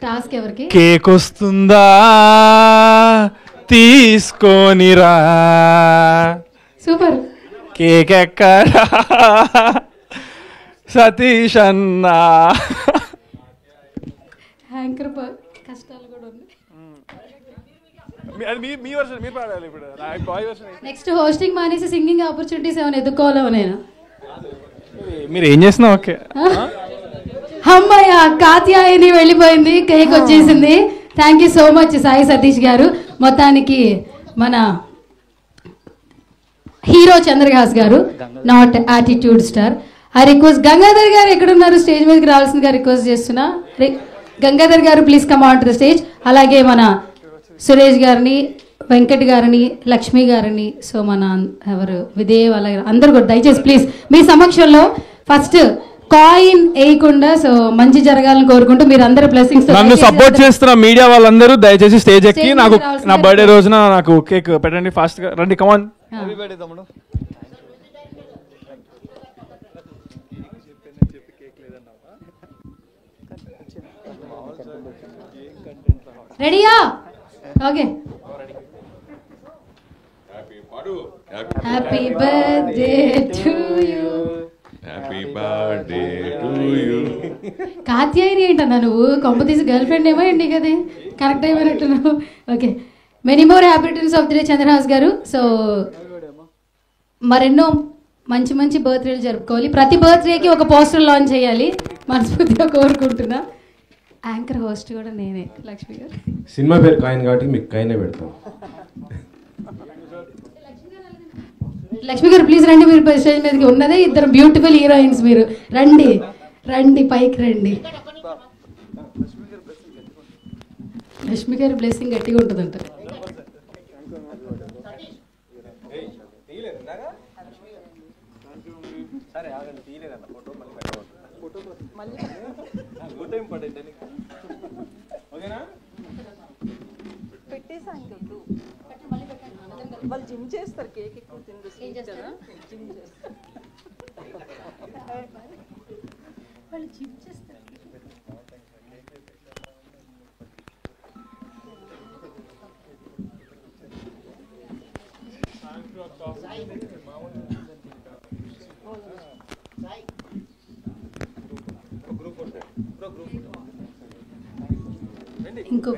Task ఎవరికి? Cake వస్తుందా తీసుకోనిరా. సూపర్. కేక్ ఎక్కడా సతీష్ అన్నా. యాంకర్ కష్టాలు కూడా ఉన్నాయి. నెక్స్ట్ హోస్టింగ్ మానేసి సింగింగ్ ఆపర్చునిటీస్ ఏమైనా ఎదుర్కోవాలో నేను. మీరు ఏం చేసినా ఓకే. అమ్మయ్య కాత్యాయని వెళ్ళిపోయింది, కేక్ వచ్చేసింది. Thank you so much Sai Satish గారు. మొత్తానికి మన హీరో చంద్రహాస్ గారు, not attitude star. I request Gangadhar గారు ఎక్కడున్నారు, స్టేజ్ మీదకి రావాల్సిందిగా రిక్వెస్ట్ చేస్తున్నా. గంగాధర్ గారు please come on to the stage. అలాగే మన సురేష్ గారిని, వెంకట్ గారిని, లక్ష్మి గారిని, సో మన ఎవరు విదేవ్ అలాగే అందరు కూడా దయచేసి ప్లీజ్ మీ సమక్షంలో ఫస్ట్ కాయిన్ వేయకుండా సో మంచి జరగాలని కోరుకుంటూ మీరు అందరు బ్లెస్సింగ్స్. నన్ను సపోర్ట్ చేస్తున్న మీడియా వాళ్ళందరూ దయచేసి స్టేజ్ ఎక్కి నాకు నా బర్త్డే రోజున నాకు కేక్ పెట్టండి. ఫాస్ట్ గా రండి, కమాన్. రెడీయా? Okay. Happy birthday to you. Happy birthday to you. Katyayani ఏంటన్నా నువ్వు, కొంప తీసి గర్ల్ ఫ్రెండ్ ఏమో అండి కదా, కరెక్ట్ అయిపోయినట్టున్నావు. Okay, many more happy returns of the day Chandrahas garu. So మరెన్నో మంచి మంచి బర్త్డేలు జరుపుకోవాలి. ప్రతి బర్త్డేకి ఒక పోస్టర్ లాంచ్ చేయాలి మనస్ఫూర్తిగా కోరుకుంటున్నా. యాంకర్ హోస్ట్ కూడా నేనే, లక్ష్మి గారు. సినిమా పేరు కాయిన్ కాబట్టి మీకు కాయినే పెడతాం. లక్ష్మి గారు ప్లీజ్ రండి, మీరు స్టేజ్ మీదకి. ఉన్నదే ఇద్దరు బ్యూటిఫుల్ హీరోయిన్స్, మీరు రండి రండి పైకి రండి. లక్ష్మి గారి బ్లెస్సింగ్ గట్టిగా ఉంటుందంట. వాళ్ళు జిమ్ చేస్తారు, కేక్ ఎక్కువ తింటారు జిమ్ చేస్తారు. వాళ్ళు జిమ్ చేస్తారు. ఇంకో